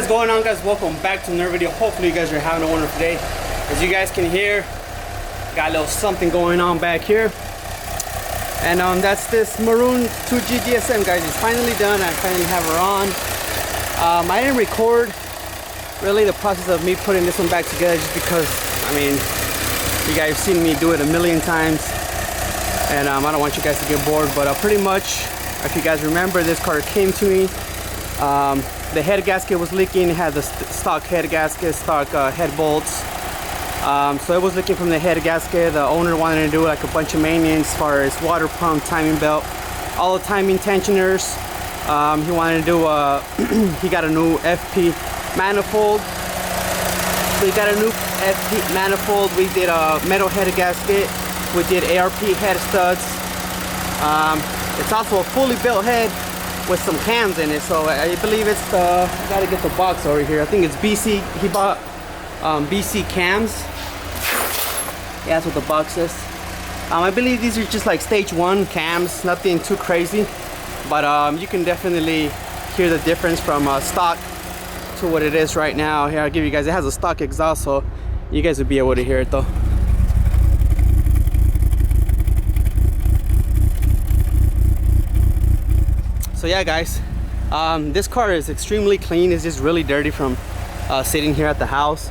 What is going on, guys? Welcome back to another video. Hopefully you guys are having a wonderful day. As you guys can hear, got a little something going on back here, and that's this maroon 2G DSM, guys. It's finally done. I finally have her on. I didn't record really the process of me putting this one back together just because, I mean, you guys have seen me do it a million times, and I don't want you guys to get bored. But pretty much, if you guys remember, this car came to me. The head gasket was leaking. It had the stock head gasket, stock head bolts. So it was leaking from the head gasket. The owner wanted to do like a bunch of maintenance as far as water pump, timing belt, all the timing tensioners. He wanted to do he got a new FP manifold. So he got a new FP manifold. We did a metal head gasket. We did ARP head studs. It's also a fully built head with some cams in it. So I believe it's I gotta get the box over here. I think it's BC. He bought BC cams. Yeah, that's what the box is. I believe these are just like stage 1 cams, nothing too crazy, but you can definitely hear the difference from stock to what it is right now. Here, I'll give you guys, it has a stock exhaust, so you guys will be able to hear it though. So yeah, guys, this car is extremely clean. It's just really dirty from sitting here at the house,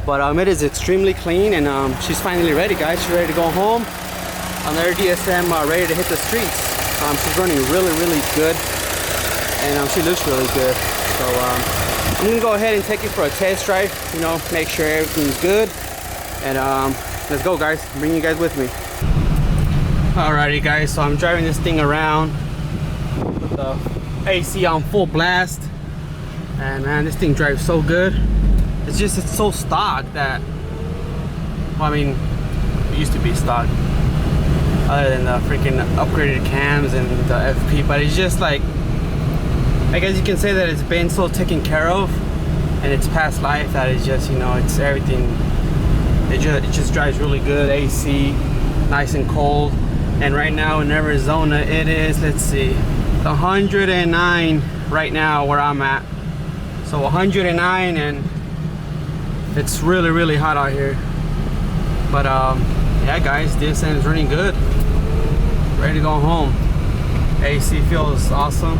but it is extremely clean, and she's finally ready, guys. She's ready to go home on their DSM, ready to hit the streets. She's running really good, and she looks really good. So I'm gonna go ahead and take it for a test drive, you know, make sure everything's good, and let's go, guys. Bring you guys with me. Alrighty, guys, so I'm driving this thing around with the AC on full blast, and man, this thing drives so good. It's so stock that, well, I mean, it used to be stock other than the freaking upgraded cams and the FP, but it's just like, I guess you can say that it's been so taken care of and it's past life that it's just, you know, it's everything. It just drives really good. AC, nice and cold. And right now in Arizona it is, let's see, 109 right now where I'm at. So 109, and it's really hot out here. But yeah, guys, DSM is running good. Ready to go home. AC feels awesome.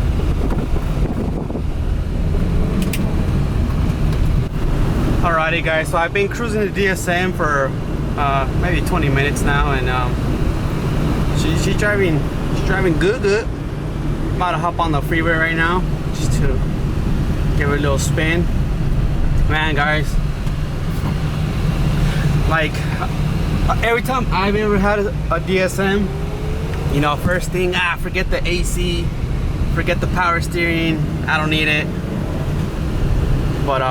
Alrighty, guys, so I've been cruising the DSM for maybe 20 minutes now, and she's driving good. I'm about to hop on the freeway right now just to give it a little spin. Man, guys, like every time I've ever had a DSM, you know, first thing, forget the AC, forget the power steering, I don't need it. But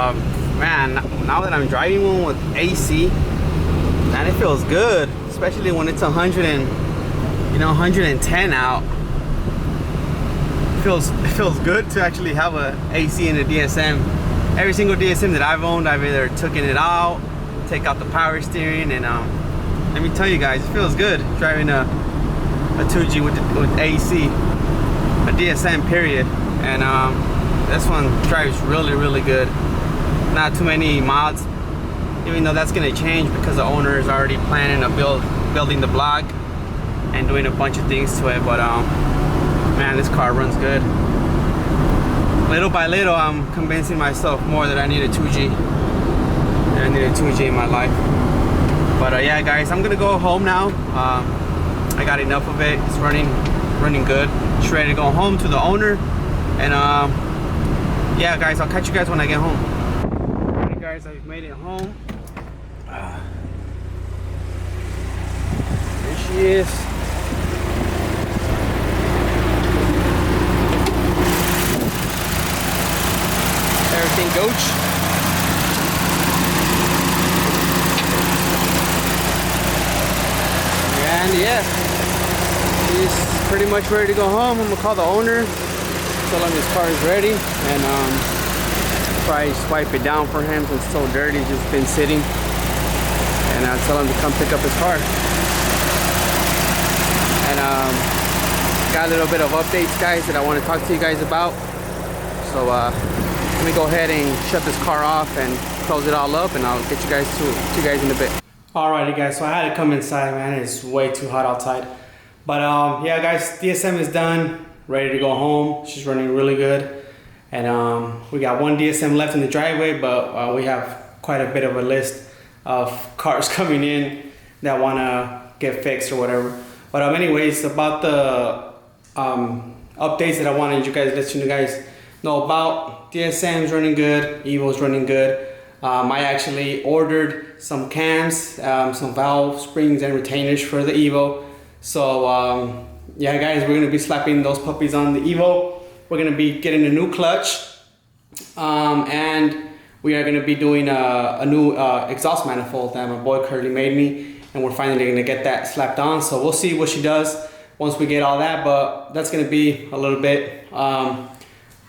man, now that I'm driving one with AC, man, it feels good, especially when it's 110 out. It feels good to actually have a AC in the DSM. Every single DSM that I've owned, I've either taken it out, take out the power steering, and let me tell you guys, it feels good driving a 2G with AC, a DSM period. And this one drives really good. Not too many mods, even though that's gonna change because the owner is already planning on building the block and doing a bunch of things to it. But man, this car runs good. Little by little, I'm convincing myself more that I need a 2G. I need a 2G in my life. But yeah, guys, I'm gonna go home now. I got enough of it. It's running good. Just ready to go home to the owner. And yeah, guys, I'll catch you guys when I get home. Alright, guys, I've made it home. There she is. Everything gooch. And yeah, he's pretty much ready to go home. I'm gonna call the owner, tell him his car is ready, and probably swipe it down for him since it's so dirty. It's just been sitting, and I'll tell him to come pick up his car. And got a little bit of updates, guys, that I want to talk to you guys about. So let me go ahead and shut this car off and close it all up, and I'll get you guys to you guys in a bit. Alrighty guys, so I had to come inside, man. It's way too hot outside. But yeah guys, DSM is done, ready to go home. She's running really good. And we got one DSM left in the driveway, but we have quite a bit of a list of cars coming in that want to get fixed or whatever. But anyways, about the updates that I wanted you guys to let you guys know about. DSM's running good, Evo's running good. I actually ordered some cams, some valve springs and retainers for the Evo. So yeah guys, we're gonna be slapping those puppies on the Evo. We're gonna be getting a new clutch, and we are gonna be doing a new exhaust manifold that my boy Curly made me, and we're finally gonna get that slapped on. So we'll see what she does once we get all that, but that's gonna be a little bit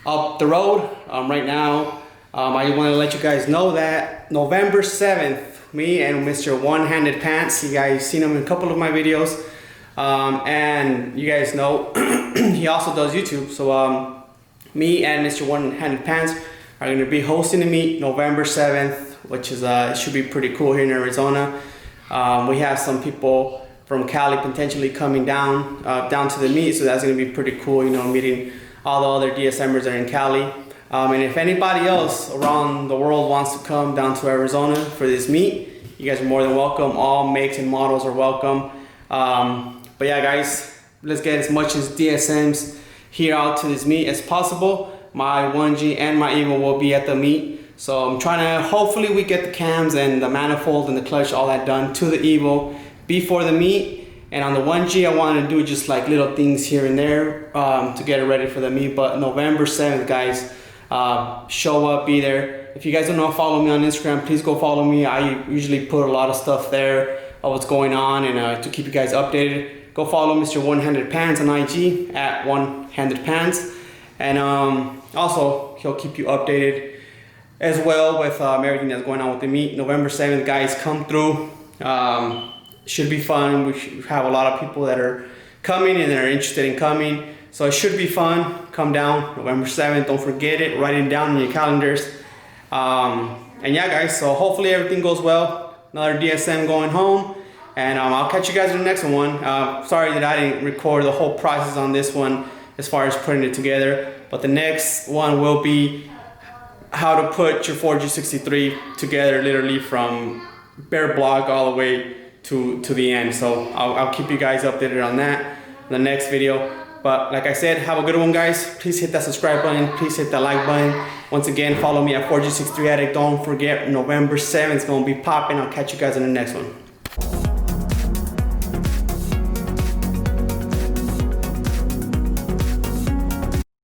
up the road. Right now, I want to let you guys know that November 7th, me and Mr. One-Handed Pants, you guys seen him in a couple of my videos, and you guys know he also does YouTube. So me and Mr. One-Handed Pants are going to be hosting the meet November 7th, which is it should be pretty cool here in Arizona. We have some people from Cali potentially coming down to the meet, so that's going to be pretty cool, you know, meeting all the other DSMers that are in Cali. And if anybody else around the world wants to come down to Arizona for this meet, you guys are more than welcome. All makes and models are welcome. But yeah guys, let's get as much as DSMs here out to this meet as possible. My 1G and my Evo will be at the meet. So I'm trying to, hopefully we get the cams and the manifold and the clutch, all that done to the Evo before the meet. And on the 1G, I want to do just like little things here and there to get it ready for the meet. But November 7th, guys, show up, be there. If you guys don't know, follow me on Instagram, please go follow me. I usually put a lot of stuff there of what's going on, and to keep you guys updated. Go follow Mr. One-Handed Pants on IG at One-Handed Pants. And also, he'll keep you updated as well with everything that's going on with the meet. November 7th, guys, come through. Should be fun. We should have a lot of people that are coming and that are interested in coming. So it should be fun. Come down November 7th. Don't forget it. Write it down in your calendars. And yeah, guys. So hopefully everything goes well. Another DSM going home. And I'll catch you guys in the next one. Sorry that I didn't record the whole process on this one as far as putting it together. But the next one will be how to put your 4G63 together, literally from bare block all the way to the end. So I'll keep you guys updated on that in the next video. But like I said, have a good one, guys. Please hit that subscribe button. Please hit that like button. Once again, follow me at 4G63 Addict. Don't forget, November 7th is going to be popping. I'll catch you guys in the next one.